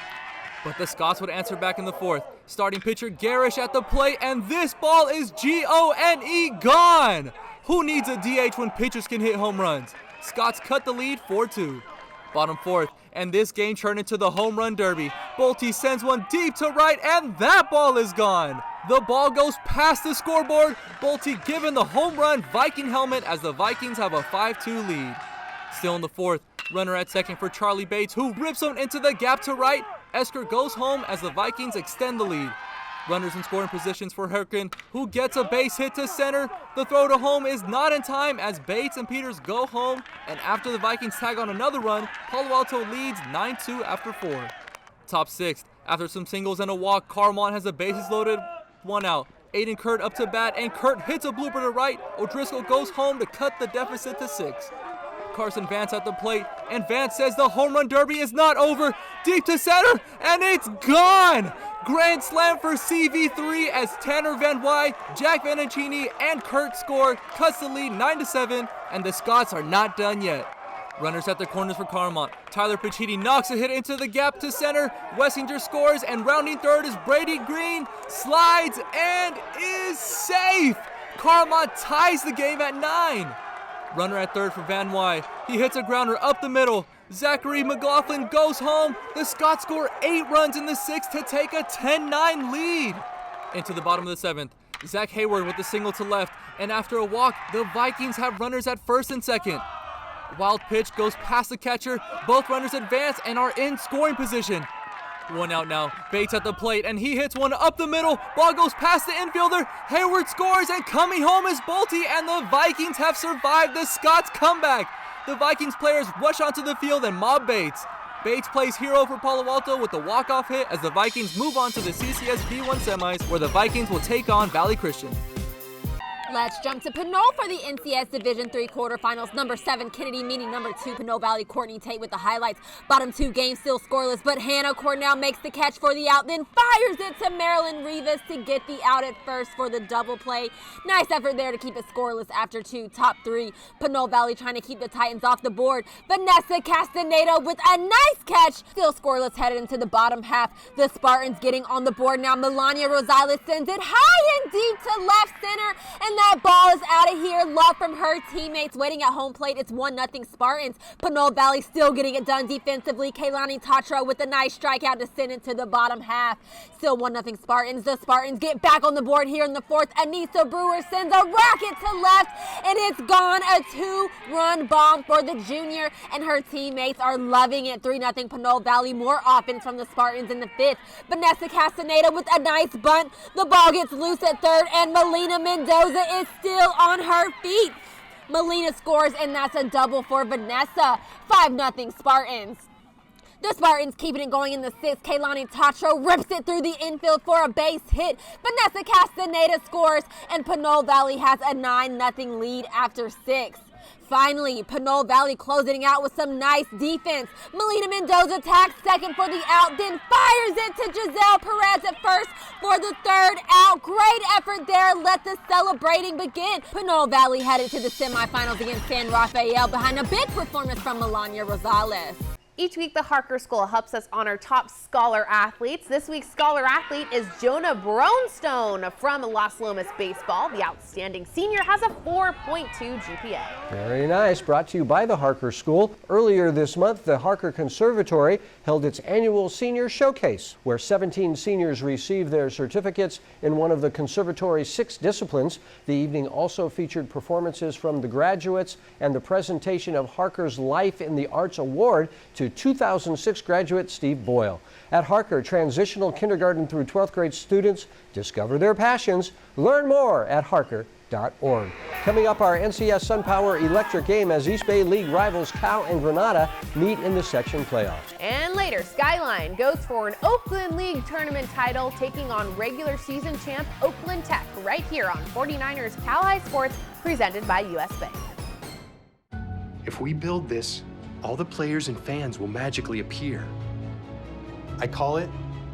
But the Scots would answer back in the fourth. Starting pitcher Garish at the plate, and this ball is G-O-N-E gone. Who needs a DH when pitchers can hit home runs? Scots cut the lead 4-2. Bottom fourth, and this game turned into the home run derby. Bolte sends one deep to right, and that ball is gone. The ball goes past the scoreboard. Bolte given the home run Viking helmet as the Vikings have a 5-2 lead. Still in the fourth, runner at second for Charlie Bates, who rips one into the gap to right. Esker goes home as the Vikings extend the lead. Runners in scoring positions for Herkin, who gets a base hit to center. The throw to home is not in time as Bates and Peters go home, and after the Vikings tag on another run, Palo Alto leads 9-2 after 4. Top sixth, after some singles and a walk, Carmont has the bases loaded, 1 out. Aiden Kurt up to bat, and Kurt hits a blooper to right. O'Driscoll goes home to cut the deficit to 6. Carson Vance at the plate, and Vance says the home run derby is not over. Deep to center, and it's gone! Grand slam for CV3 as Tanner Van Wy, Jack Vanaccini, and Kurt score, cuts the lead 9-7, and the Scots are not done yet. Runners at the corners for Carmont. Tyler Pichiti knocks a hit into the gap to center. Wessinger scores, and rounding third is Brady Green, slides, and is safe! Carmont ties the game at 9. Runner at third for Van Wy. He hits a grounder up the middle. Zachary McLaughlin goes home. The Scots score 8 runs in the 6th to take a 10-9 lead. Into the bottom of the 7th. Zach Hayward with the single to left, and after a walk, the Vikings have runners at first and second. Wild pitch goes past the catcher, both runners advance and are in scoring position. One out now, Bates at the plate, and he hits one up the middle. Ball goes past the infielder. Hayward scores, and coming home is Bolte, and the Vikings have survived the Scots comeback. The Vikings players rush onto the field and mob Bates. Bates plays hero for Palo Alto with the walk-off hit as the Vikings move on to the CCS B1 semis, where the Vikings will take on Valley Christian. Let's jump to Pinole for the NCS Division III quarterfinals. Number 7, Kennedy meeting number 2, Pinole Valley. Courtney Tate with the highlights. Bottom 2 games still scoreless, but Hannah Cornell makes the catch for the out, then fires it to Marilyn Rivas to get the out at first for the double play. Nice effort there to keep it scoreless after 2. Top 3, Pinole Valley trying to keep the Titans off the board. Vanessa Castaneda with a nice catch. Still scoreless headed into the bottom half. The Spartans getting on the board now. Melania Rosales sends it high and deep to left center, and that ball is out of here. Love from her teammates waiting at home plate. It's 1-0 Spartans. Pinole Valley still getting it done defensively. Kaylani Tatra with a nice strikeout to send it to the bottom half. Still 1-0 Spartans. The Spartans get back on the board here in the 4th. Anissa Brewer sends a rocket to left, and it's gone. A 2-run bomb for the junior, and her teammates are loving it. 3-0 Pinole Valley. More offense from the Spartans in the 5th. Vanessa Castaneda with a nice bunt. The ball gets loose at 3rd, and Melina Mendoza is still on her feet. Melina scores, and that's a double for Vanessa. 5-0 Spartans. The Spartans keeping it going in the 6th. Kaylani Tatro rips it through the infield for a base hit. Vanessa Castaneda scores, and Pinole Valley has a 9-0 lead after 6. Finally, Pinole Valley closing out with some nice defense. Melina Mendoza tags second for the out, then fires it to Giselle Perez at first for the 3rd out. Great effort there. Let the celebrating begin. Pinole Valley headed to the semifinals against San Rafael behind a big performance from Melania Rosales. Each week, the Harker School helps us honor top scholar athletes. This week's scholar athlete is Jonah Brownstone from Las Lomas Baseball. The outstanding senior has a 4.2 GPA. Very nice. Brought to you by the Harker School. Earlier this month, the Harker Conservatory held its annual Senior Showcase, where 17 seniors received their certificates in one of the conservatory's 6 disciplines. The evening also featured performances from the graduates and the presentation of Harker's Life in the Arts Award to 2006 graduate Steve Boyle. At Harker, transitional kindergarten through 12th grade students discover their passions. Learn more at harker.org. Coming up, our NCS SunPower electric game as East Bay League rivals Cal and Granada meet in the section playoffs. And later, Skyline goes for an Oakland League tournament title, taking on regular season champ Oakland Tech right here on 49ers Cal High Sports, presented by US Bank. If we build this, all the players and fans will magically appear. I call it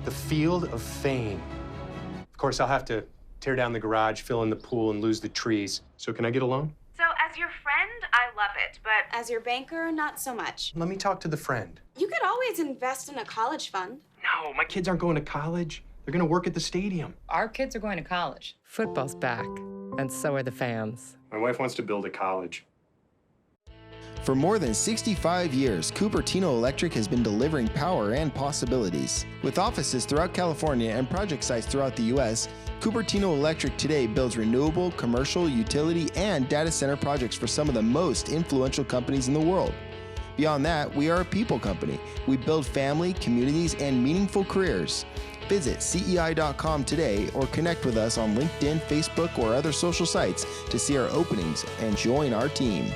the Field of Fame. Of course, I'll have to tear down the garage, fill in the pool, and lose the trees. So can I get a loan? So as your friend, I love it, but as your banker, not so much. Let me talk to the friend. You could always invest in a college fund. No, my kids aren't going to college. They're going to work at the stadium. Our kids are going to college. Football's back, and so are the fans. My wife wants to build a college. For more than 65 years, Cupertino Electric has been delivering power and possibilities. With offices throughout California and project sites throughout the U.S., Cupertino Electric today builds renewable, commercial, utility, and data center projects for some of the most influential companies in the world. Beyond that, we are a people company. We build family, communities, and meaningful careers. Visit CEI.com today or connect with us on LinkedIn, Facebook, or other social sites to see our openings and join our team.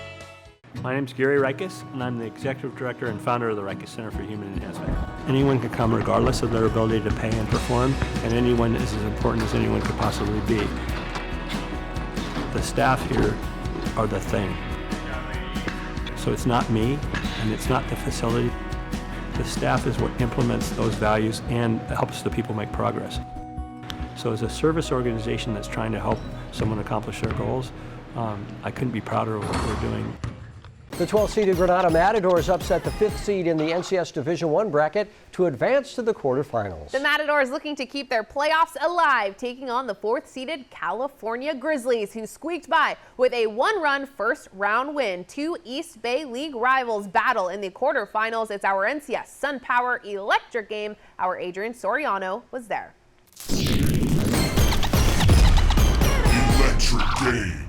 My name is Gary Reikus, and I'm the Executive Director and founder of the Reikus Center for Human Enhancement. Anyone can come regardless of their ability to pay and perform, and anyone is as important as anyone could possibly be. The staff here are the thing. So it's not me, and it's not the facility. The staff is what implements those values and helps the people make progress. So as a service organization that's trying to help someone accomplish their goals, I couldn't be prouder of what we're doing. The 12th-seeded Granada Matadors upset the 5th seed in the NCS Division I bracket to advance to the quarterfinals. The Matadors looking to keep their playoffs alive, taking on the 4th-seeded California Grizzlies, who squeaked by with a 1-run first-round win. 2 East Bay League rivals battle in the quarterfinals. It's our NCS SunPower electric game. Our Adrian Soriano was there. game.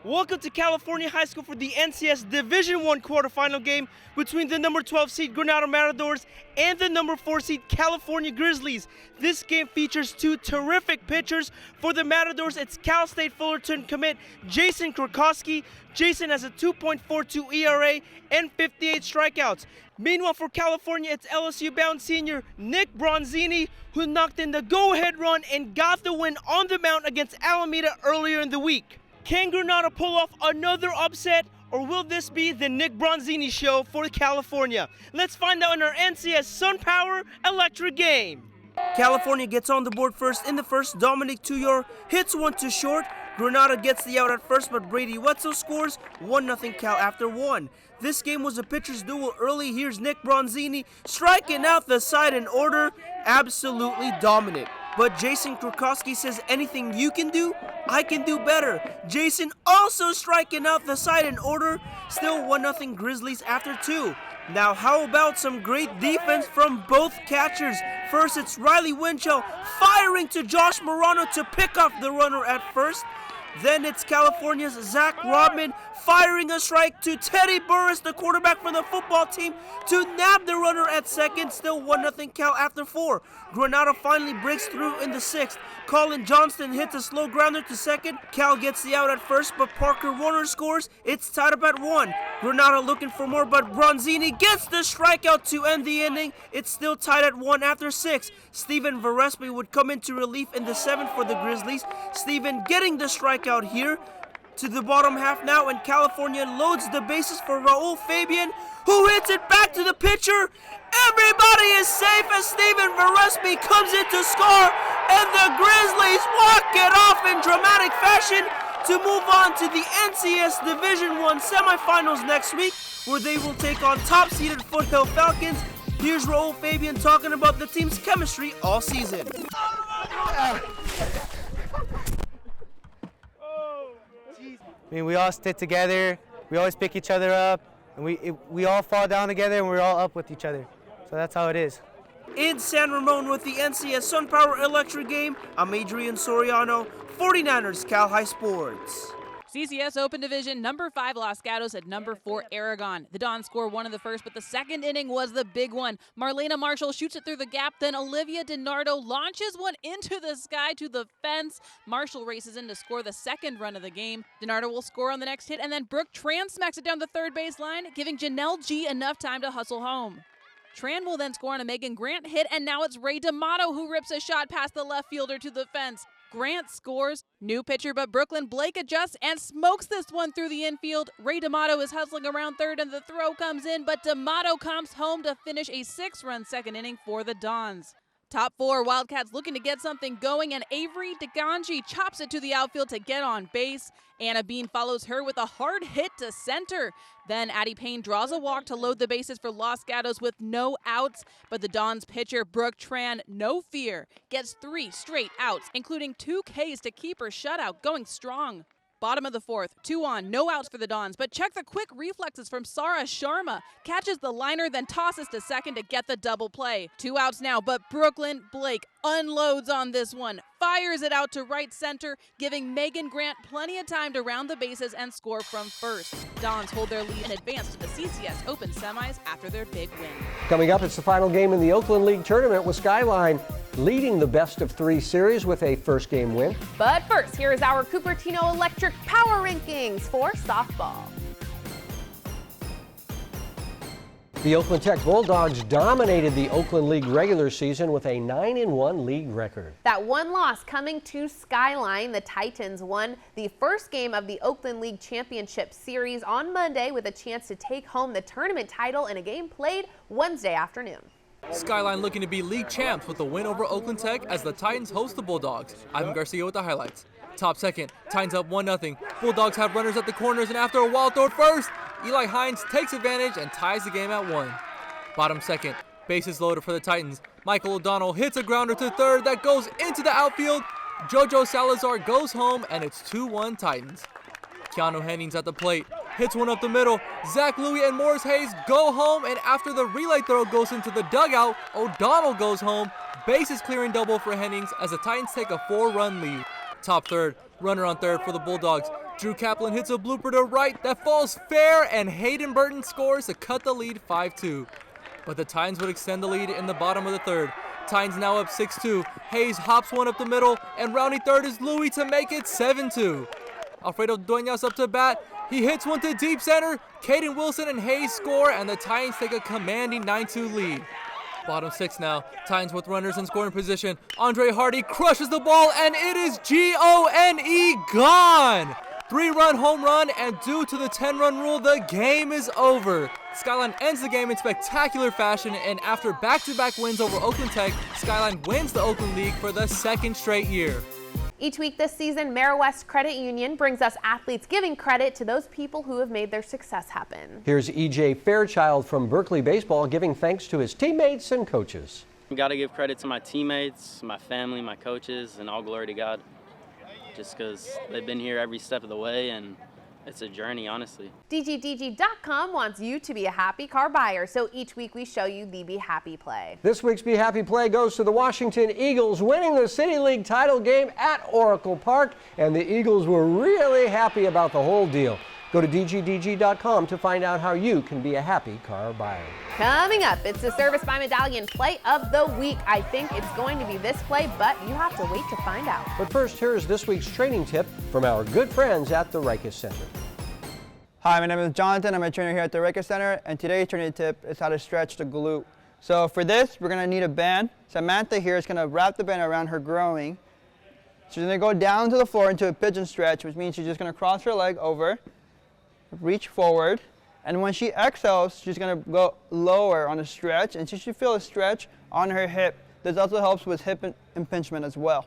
Welcome to California High School for the NCS Division I quarterfinal game between the number 12 seed Granada Matadors and the number 4 seed California Grizzlies. This game features two terrific pitchers. For the Matadors, it's Cal State Fullerton commit Jason Krakowski. Jason has a 2.42 ERA and 58 strikeouts. Meanwhile, for California, it's LSU-bound senior Nick Bronzini, who knocked in the go-ahead run and got the win on the mound against Alameda earlier in the week. Can Granada pull off another upset, or will this be the Nick Bronzini show for California? Let's find out in our NCS SunPower Electric game. California gets on the board first in the first. Dominic Tuyor hits one to short. Granada gets the out at first, but Brady Wetzel scores 1-0 Cal after one. This game was a pitcher's duel early. Here's Nick Bronzini striking out the side in order. Absolutely dominant. But Jason Krakowski says, anything you can do, I can do better. Jason also striking out the side in order. Still 1-0 Grizzlies after two. Now how about some great defense from both catchers? First it's Riley Winchell firing to Josh Morano to pick off the runner at first. Then it's California's Zach Rodman firing a strike to Teddy Burris, the quarterback for the football team, to nab the runner at second. Still 1-0 Cal after four. Granada finally breaks through in the sixth. Colin Johnston hits a slow grounder to second. Cal gets the out at first, but Parker Warner scores. It's tied up at one. Granada looking for more, but Bronzini gets the strikeout to end the inning. It's still tied at one after six. Steven Varespi would come into relief in the seventh for the Grizzlies. Steven getting the strikeout here. To the bottom half now, and California loads the bases for Raul Fabian, who hits it back to the pitcher. Everybody is safe as Steven Varespi comes in to score, and the Grizzlies walk it off in dramatic fashion to move on to the NCS Division I semifinals next week, where they will take on top-seeded Foothill Falcons. Here's Raul Fabian talking about the team's chemistry all season. I mean, we all stick together, we always pick each other up, and we all fall down together and we're all up with each other. So that's how it is. In San Ramon with the NCS SunPower Electric game, I'm Adrian Soriano, 49ers Cal High Sports. CCS Open Division, number 5 Los Gatos at number 4 Aragon. The Dons score one in the first, but the second inning was the big one. Marlena Marshall shoots it through the gap, then Olivia DiNardo launches one into the sky to the fence. Marshall races in to score the second run of the game. DiNardo will score on the next hit, and then Brooke Tran smacks it down the third base line, giving Janelle G enough time to hustle home. Tran will then score on a Megan Grant hit, and now it's Ray D'Amato who rips a shot past the left fielder to the fence. Grant scores, new pitcher, but Brooklyn Blake adjusts and smokes this one through the infield. Ray D'Amato is hustling around third, and the throw comes in, but D'Amato comes home to finish a 6-run second inning for the Dons. Top four, Wildcats looking to get something going, and Avery DeGanji chops it to the outfield to get on base. Anna Bean follows her with a hard hit to center. Then Addie Payne draws a walk to load the bases for Los Gatos with no outs, but the Dons pitcher, Brooke Tran, no fear, gets 3 straight outs, including 2 Ks to keep her shutout going strong. Bottom of the fourth, 2 on, no outs for the Dons, but check the quick reflexes from Sarah Sharma. Catches the liner, then tosses to second to get the double play. 2 outs now, but Brooklyn Blake unloads on this one, fires it out to right center, giving Megan Grant plenty of time to round the bases and score from first. Dons hold their lead and advance to the CCS Open semis after their big win. Coming up, it's the final game in the Oakland League Tournament with Skyline leading the best-of-3 series with a first-game win. But first, here is our Cupertino Electric Power Rankings for softball. The Oakland Tech Bulldogs dominated the Oakland League regular season with a 9-1 league record. That one loss coming to Skyline. The Titans won the first game of the Oakland League Championship Series on Monday with a chance to take home the tournament title in a game played Wednesday afternoon. Skyline looking to be league champs with a win over Oakland Tech as the Titans host the Bulldogs. Ivan Garcia with the highlights. Top second, Titans up 1-0. Bulldogs have runners at the corners, and after a wild throw at first, Eli Hines takes advantage and ties the game at 1. Bottom second, bases loaded for the Titans. Michael O'Donnell hits a grounder to third that goes into the outfield. Jojo Salazar goes home, and it's 2-1 Titans. Keanu Hennings at the plate, hits one up the middle. Zach Louie and Morris Hayes go home, and after the relay throw goes into the dugout, O'Donnell goes home. Bases clearing double for Hennings as the Titans take a 4-run lead. Top third, Runner on third for the Bulldogs. Drew Kaplan hits a blooper to right that falls fair, and Hayden Burton scores to cut the lead 5-2. But the Titans would extend the lead in the bottom of the third. Titans now up 6-2. Hayes hops one up the middle, and rounding third is Louis to make it 7-2. Alfredo Duenas up to bat. He hits one to deep center. Caden Wilson and Hayes score, and the Titans take a commanding 9-2 lead. Bottom six now. Titans with runners in scoring position. Andre Hardy crushes the ball, and it is G-O-N-E gone. 3-run home run, and due to the 10-run rule, the game is over. Skyline ends the game in spectacular fashion, and after back-to-back wins over Oakland Tech, Skyline wins the Oakland League for the second straight year. Each week this season, MeriWest Credit Union brings us athletes giving credit to those people who have made their success happen. Here's E.J. Fairchild from Berkeley Baseball giving thanks to his teammates and coaches. I've got to give credit to my teammates, my family, my coaches, and all glory to God. Just because they've been here every step of the way, and it's a journey, honestly. DGDG.com wants you to be a happy car buyer, so each week we show you the Be Happy play. This week's Be Happy play goes to the Washington Eagles, winning the City League title game at Oracle Park, and the Eagles were really happy about the whole deal. Go to DGDG.com to find out how you can be a happy car buyer. Coming up, it's the Service by Medallion Play of the Week. I think it's going to be this play, but you have to wait to find out. But first, here's this week's training tip from our good friends at the Rikus Center. Hi, my name is Jonathan. I'm a trainer here at the Rikus Center, and today's training tip is how to stretch the glute. So for this, we're going to need a band. Samantha here is going to wrap the band around her groin. She's going to go down to the floor into a pigeon stretch, which means she's just going to cross her leg over, reach forward, and when she exhales, she's going to go lower on a stretch, and she should feel a stretch on her hip. This also helps with hip impingement as well.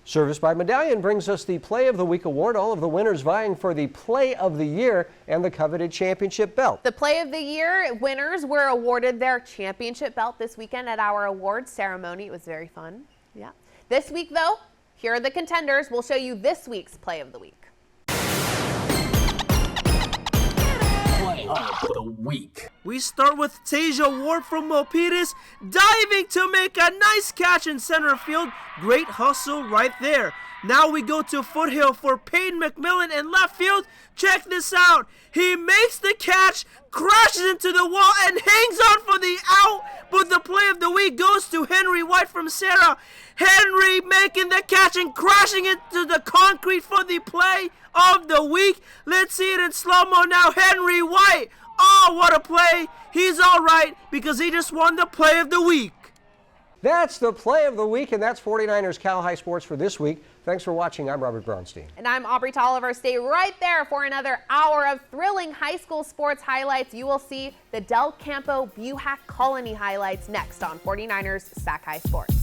Service by Medallion brings us the Play of the Week award, all of the winners vying for the Play of the Year and the coveted championship belt. The Play of the Year winners were awarded their championship belt this weekend at our awards ceremony. It was very fun. Yeah. This week, though, here are the contenders. We'll show you this week's Play of the Week. Of the week. We start with Tasia Ward from Milpitas, diving to make a nice catch in center field. Great hustle right there. Now we go to Foothill for Peyton McMillan in left field. Check this out. He makes the catch, crashes into the wall, and hangs on for the out. But the Play of the Week goes to Henry White from Sarah. Henry making the catch and crashing into the concrete for the Play of the Week. Let's see it in slow-mo now. Henry White. Oh, what a play. He's all right because he just won the Play of the Week. That's the Play of the Week, and that's 49ers Cal High Sports for this week. Thanks for watching. I'm Robert Braunstein. And I'm Aubrey Tolliver. Stay right there for another hour of thrilling high school sports highlights. You will see the Del Campo Buhack Colony highlights next on 49ers Sac High Sports.